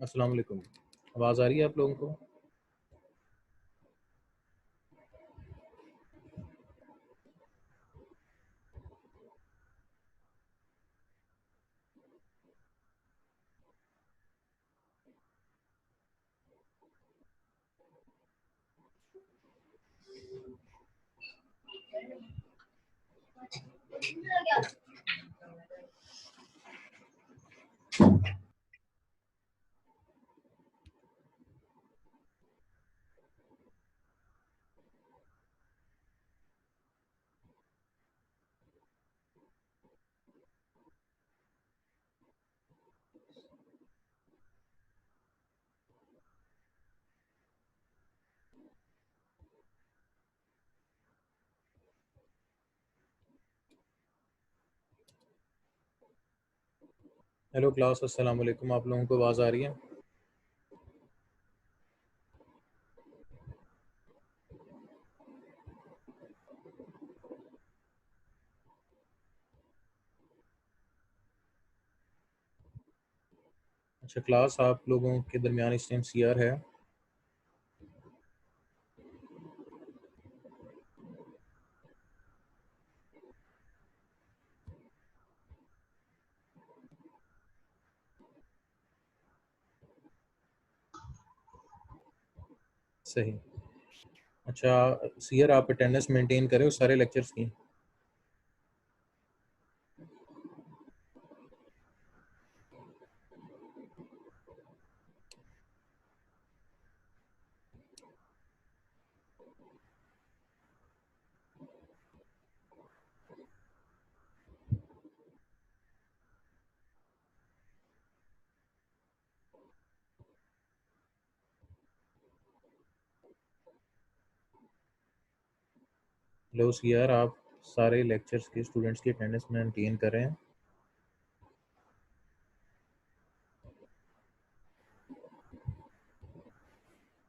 अस्सलाम वालेकुम। आवाज़ आ रही है आप लोगों को? हेलो क्लास, अस्सलाम वालेकुम। आप लोगों को आवाज़ आ रही है? अच्छा क्लास, आप लोगों के दरमियान इस टाइम सीआर है? सही। अच्छा सीआर, आप अटेंडेंस मेंटेन करें उस सारे लेक्चर्स की? हेलो सीआर, आप सारे लेक्चर्स के स्टूडेंट्स की अटेंडेंस मेंटेन करें।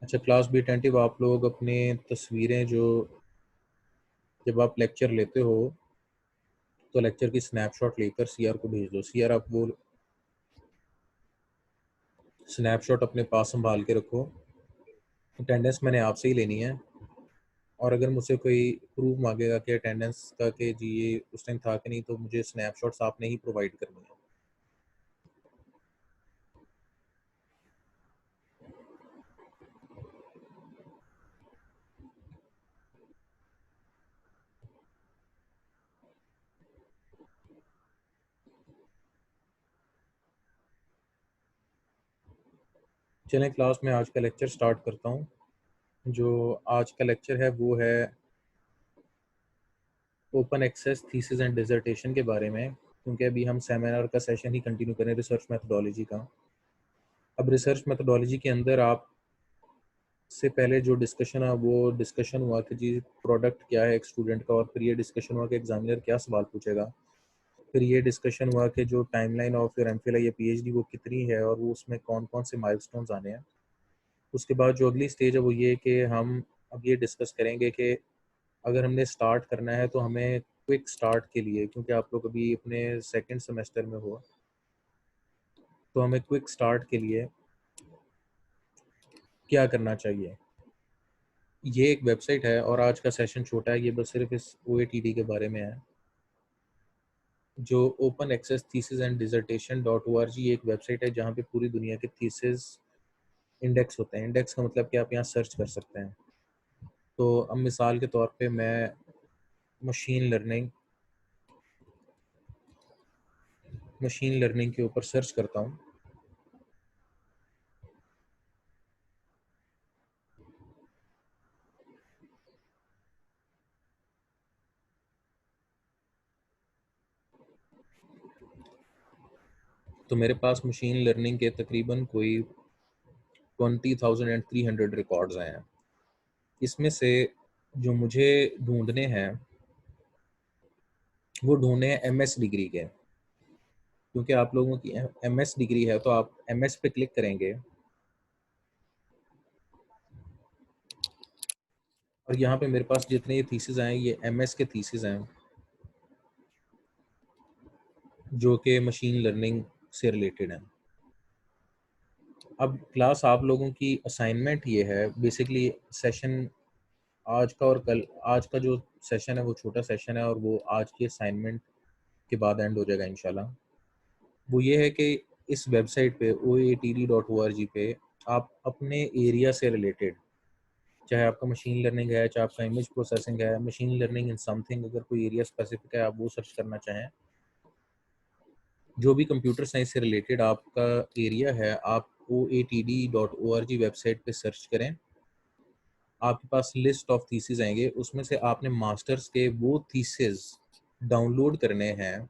अच्छा क्लास, बी अटेंटिव। आप लोग अपने तस्वीरें जो जब आप लेक्चर लेते हो तो लेक्चर की स्नैपशॉट लेकर सीआर को भेज दो। सीआर, आप वो स्नैपशॉट अपने पास संभाल के रखो। अटेंडेंस मैंने आपसे ही लेनी है, और अगर मुझसे कोई प्रूफ मांगेगा कि अटेंडेंस का कि जी ये उस टाइम था कि नहीं, तो मुझे स्नैपशॉट्स आपने ही प्रोवाइड करनी है। चलें क्लास में आज का लेक्चर स्टार्ट करता हूँ। जो आज का लेक्चर है वो है open access thesis and dissertation के बारे में, क्योंकि अभी हम सेमिनार का सेशन ही कंटिन्यू करें रिसर्च मेथोडोलॉजी का। अब रिसर्च मेथोडोलॉजी के अंदर आप से पहले जो डिस्कशन है वो डिस्कशन हुआ कि जी प्रोडक्ट क्या है एक स्टूडेंट का, और फिर ये डिस्कशन हुआ कि एग्जामिनर क्या सवाल पूछेगा। फिर ये डिस्कशन हुआ कि जो टाइमलाइन ऑफ योर एमफिल या पीएचडी वो कितनी है, और वो उसमें कौन कौन से माइलस्टोन्स आने हैं। उसके बाद जो अगली स्टेज है वो ये कि हम अब ये डिस्कस करेंगे कि अगर हमने स्टार्ट करना है तो हमें क्विक स्टार्ट के लिए, क्योंकि आप लोग अभी अपने सेकंड सेमेस्टर में हो, तो हमें क्विक स्टार्ट के लिए क्या करना चाहिए। ये एक वेबसाइट है, और आज का सेशन छोटा है, ये बस सिर्फ इस ओएटीडी के बारे में है। जो open access thesis and dissertation dot O R G एक वेबसाइट है जहाँ पे पूरी दुनिया के थीसिस इंडेक्स होते हैं। इंडेक्स का मतलब कि आप यहाँ सर्च कर सकते हैं। तो अब मिसाल के तौर पे मैं मशीन लर्निंग मशीन लर्निंग के ऊपर सर्च करता हूँ। तो मेरे पास मशीन लर्निंग के तकरीबन कोई 20,300 रिकॉर्ड्स आए हैं। इसमें से जो मुझे ढूंढने हैं वो ढूंढने हैं एमएस डिग्री के, क्योंकि आप लोगों की एमएस डिग्री है तो आप एमएस पे क्लिक करेंगे, और यहाँ पे मेरे पास जितने ये थीसिस आए ये एमएस के थीसिस हैं जो कि मशीन लर्निंग से रिलेटेड हैं। अब क्लास आप लोगों की असाइनमेंट ये है बेसिकली सेशन आज का और कल, आज का जो सेशन है वो छोटा सेशन है और वो आज की असाइनमेंट के बाद एंड हो जाएगा इंशाल्लाह। वो ये है कि इस वेबसाइट पे oatd.org पे आप अपने एरिया से रिलेटेड, चाहे आपका मशीन लर्निंग है, चाहे आपका इमेज प्रोसेसिंग है, मशीन लर्निंग इन समथिंग, अगर कोई एरिया स्पेसिफिक है आप वो सर्च करना चाहें, जो भी कंप्यूटर साइंस से रिलेटेड आपका एरिया है, आप oatd.org वेबसाइट पे सर्च करें। आपके पास लिस्ट ऑफ थीसिस आएंगे, उसमें से आपने मास्टर्स के वो थीसिस डाउनलोड करने हैं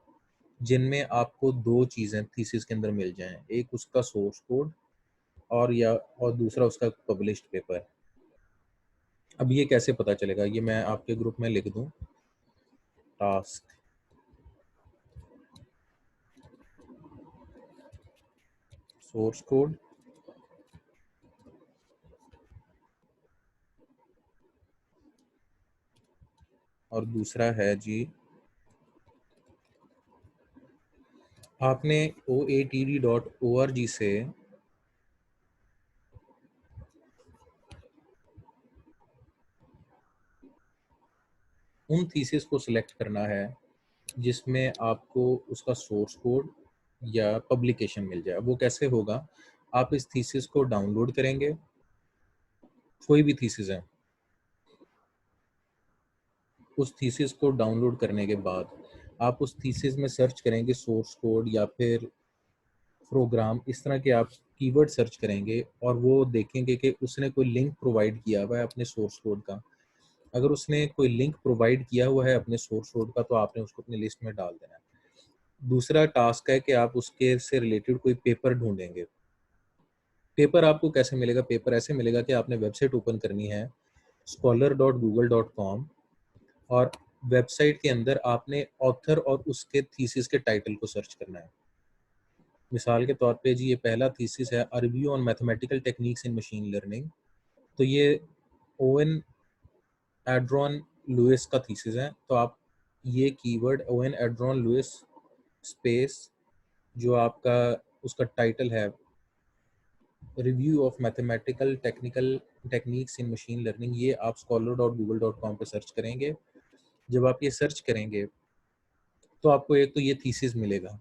जिनमें आपको दो चीज़ें थीसिस के अंदर मिल जाएं, एक उसका सोर्स कोड और दूसरा उसका पब्लिश्ड पेपर। अब ये कैसे पता चलेगा, ये मैं आपके ग्रुप में लिख दूं, टास्क सोर्स कोड और दूसरा है जी आपने oatd.org से उन थीसिस को सिलेक्ट करना है जिसमें आपको उसका सोर्स कोड या पब्लिकेशन मिल जाए। वो कैसे होगा, आप इस थीसिस को डाउनलोड करेंगे, कोई भी थीसिस है, उस थीसिस को डाउनलोड करने के बाद आप उस थीसिस में सर्च करेंगे सोर्स कोड या फिर प्रोग्राम, इस तरह के आप कीवर्ड सर्च करेंगे और वो देखेंगे कि उसने कोई लिंक प्रोवाइड किया हुआ है अपने सोर्स कोड का। अगर उसने कोई लिंक प्रोवाइड किया हुआ है अपने सोर्स कोड का तो आपने उसको अपनी लिस्ट में डाल देना है। दूसरा टास्क है कि आप उसके से रिलेटेड कोई पेपर ढूंढेंगे। पेपर आपको कैसे मिलेगा, पेपर ऐसे मिलेगा कि आपने वेबसाइट ओपन करनी है scholar.google.com और वेबसाइट के अंदर आपने ऑथर और उसके थीसिस के टाइटल को सर्च करना है। मिसाल के तौर पे जी ये पहला थीसिस है, a review on mathematical techniques in machine learning, तो ये ओवन एड्रॉन लुइस का थीसिस है। तो आप ये कीवर्ड ओवन एड्रॉन लुइस स्पेस जो आपका उसका टाइटल है review of mathematical technical techniques in machine learning, ये आप scholar.google.com पे सर्च करेंगे। जब आप ये सर्च करेंगे तो आपको एक तो ये थीसिस मिलेगा,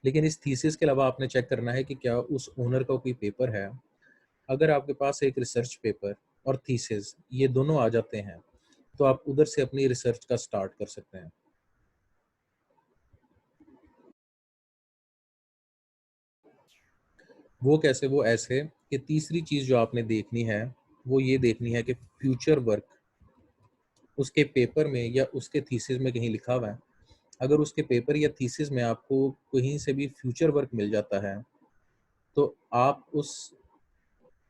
लेकिन इस थीसिस के अलावा आपने चेक करना है कि क्या उस ओनर का कोई पेपर है। अगर आपके पास एक रिसर्च पेपर और थीसिस ये दोनों आ जाते हैं तो आप उधर से अपनी रिसर्च का स्टार्ट कर सकते हैं। वो कैसे, वो ऐसे कि तीसरी चीज़ जो आपने देखनी है वो ये देखनी है कि फ्यूचर वर्क उसके पेपर में या उसके थीसिस में कहीं लिखा हुआ है। अगर उसके पेपर या थीसिस में आपको कहीं से भी फ्यूचर वर्क मिल जाता है तो आप उस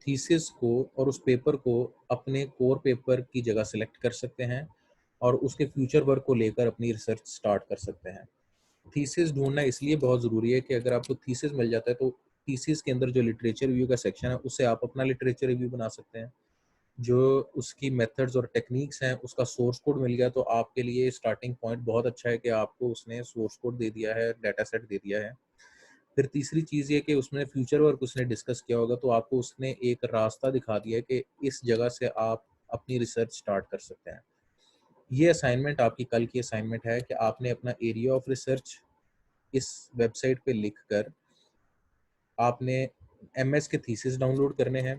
थीसिस को और उस पेपर को अपने कोर पेपर की जगह सेलेक्ट कर सकते हैं और उसके फ्यूचर वर्क को लेकर अपनी रिसर्च स्टार्ट कर सकते हैं। थीसिस ढूंढना इसलिए बहुत ज़रूरी है कि अगर आपको थीसिस मिल जाता है तो थीसिस के अंदर जो लिटरेचर रिव्यू का सेक्शन है उससे आप अपना लिटरेचर रिव्यू बना सकते हैं। जो उसकी मेथड्स और टेक्निक्स हैं उसका सोर्स कोड मिल गया तो आपके लिए स्टार्टिंग पॉइंट बहुत अच्छा है कि आपको उसने सोर्स कोड दे दिया है, डाटा सेट दे दिया है। फिर तीसरी चीज़ ये कि उसमें फ्यूचर वर्क उसने डिस्कस किया होगा तो आपको उसने एक रास्ता दिखा दिया है कि इस जगह से आप अपनी रिसर्च स्टार्ट कर सकते हैं। ये असाइनमेंट आपकी कल की असाइनमेंट है कि आपने अपना एरिया ऑफ रिसर्च इस वेबसाइट पे लिखकर आपने एमएस के थीसिस डाउनलोड करने हैं।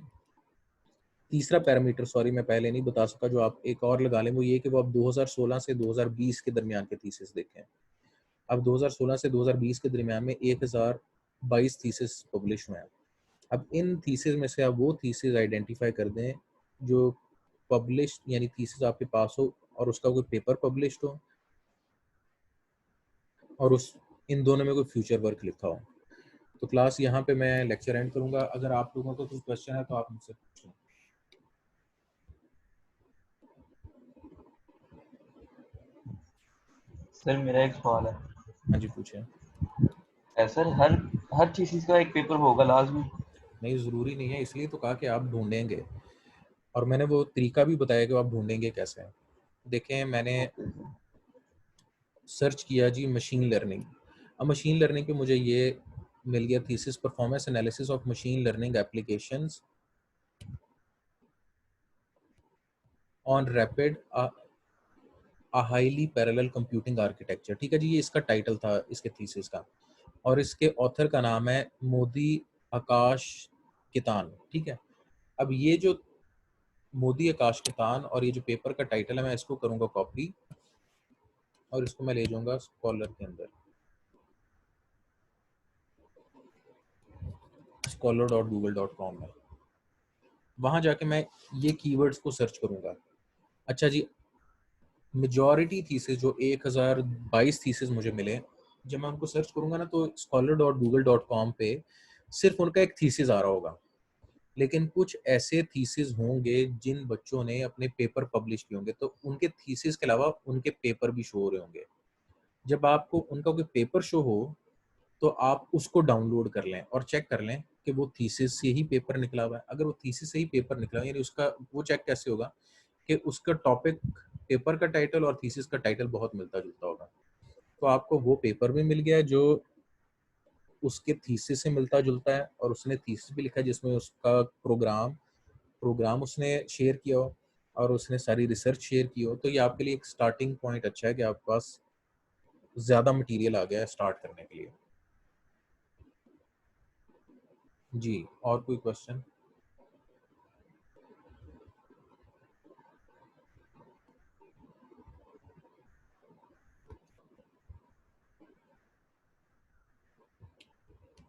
तीसरा पैरामीटर, सॉरी मैं पहले नहीं बता सका, जो आप एक और लगा लें वो ये कि वो आप 2016 से 2020 के दरमियान के थीसिस देखें। अब 2016 से 2020 के दरमियान में 1022 थीसिस पब्लिश हुए हैं। अब इन थीसिस में से आप वो थीसिस आइडेंटिफाई कर दें जो पब्लिश्ड यानी थीसिस आपके पास हो और उसका कोई पेपर पब्लिश्ड हो और उस इन दोनों में कोई फ्यूचर वर्क लिखा हो। तो क्लास यहाँ पे मैं लेक्चर एंड करूँगा। अगर आप लोगों को कोई क्वेश्चन है तो आप मुझसे पूछें। सर मेरा एक सवाल है। हाँ जी पूछें। सर हर हर चीज का एक पेपर होगा लाजमी? नहीं, ज़रूरी नहीं है, इसलिए तो कहा कि आप ढूंढेंगे और मैंने वो तरीका भी बताया कि आप ढूंढेंगे कैसे। देखें, मैंने ओके सर। सर्च किया जी मशीन लर्निंग। अब मशीन लर्निंग पे मुझे ये मिल गया thesis performance analysis of machine learning applications on rapid highly parallel computing architecture. ठीक है जी, ये इसका टाइटल था इसके थीसिस का, और इसके ऑथर का नाम है मोदी आकाश कितान। ठीक है, अब ये जो मोदी आकाश कितान और ये जो पेपर का टाइटल है, मैं इसको करूंगा कॉपी और इसको मैं ले जाऊंगा स्कॉलर के अंदर, scholar.google.com में। वहां जाके मैं ये कीवर्ड्स को सर्च करूंगा। अच्छा जी, मेजॉरिटी थीसिस जो 1022 थीसिस मुझे मिले, जब मैं उनको सर्च करूंगा ना तो scholar.google.com पे सिर्फ उनका एक थीसिस आ रहा होगा, लेकिन कुछ ऐसे थीसिस होंगे जिन बच्चों ने अपने पेपर पब्लिश किए होंगे, तो उनके थीसिस के अलावा उनके पेपर भी शो हो रहे होंगे। जब आपको उनका कोई पेपर शो हो तो आप उसको डाउनलोड कर लें और चेक कर लें कि वो थीसिस से ही पेपर निकला हुआ है। अगर वो थीसिस से ही पेपर निकला हुआ है, यानी उसका वो चेक कैसे होगा कि उसका टॉपिक, पेपर का टाइटल और थीसिस का टाइटल बहुत मिलता जुलता होगा। तो आपको वो पेपर भी मिल गया है जो उसके थीसिस से मिलता जुलता है, और उसने थीसिस भी लिखा है जिसमें उसका प्रोग्राम प्रोग्राम उसने शेयर किया हो और उसने सारी रिसर्च शेयर की हो। तो ये आपके लिए एक स्टार्टिंग पॉइंट अच्छा है कि आपके पास ज़्यादा मटेरियल आ गया है स्टार्ट करने के लिए। जी, और कोई क्वेश्चन?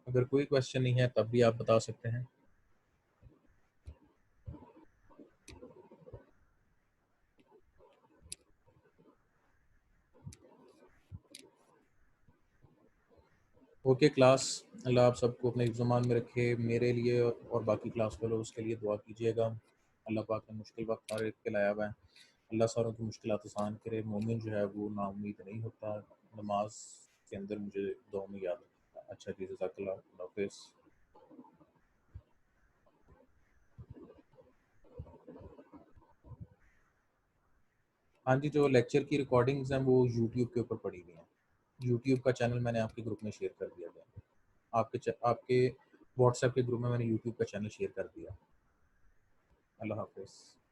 अगर कोई क्वेश्चन नहीं है तब भी आप बता सकते हैं। ओके क्लास, अल्लाह आप सबको अपने ज़ुबान में रखे। मेरे लिए और बाकी क्लास फेलोज़ के लिए दुआ कीजिएगा। अल्लाह पाक ने मुश्किल वक्त हर एक पे लाया हुआ है। अल्लाह सारों की मुश्किलात आसान करे। मोमिन जो है वो नाउम्मीद नहीं होता। नमाज के अंदर मुझे दुआ में याद रखना। अच्छा जी, जज़ाकल्लाह, अल्लाह हाफ़िज़। हाँ जी, जो लेक्चर की रिकॉर्डिंग्स हैं वो यूट्यूब के ऊपर पड़ी हुई हैं। यूट्यूब का चैनल मैंने आपके ग्रुप में शेयर कर दिया गया। आपके व्हाट्सएप के ग्रुप में मैंने यूट्यूब का चैनल शेयर कर दिया। अल्लाह हाफ़िज़।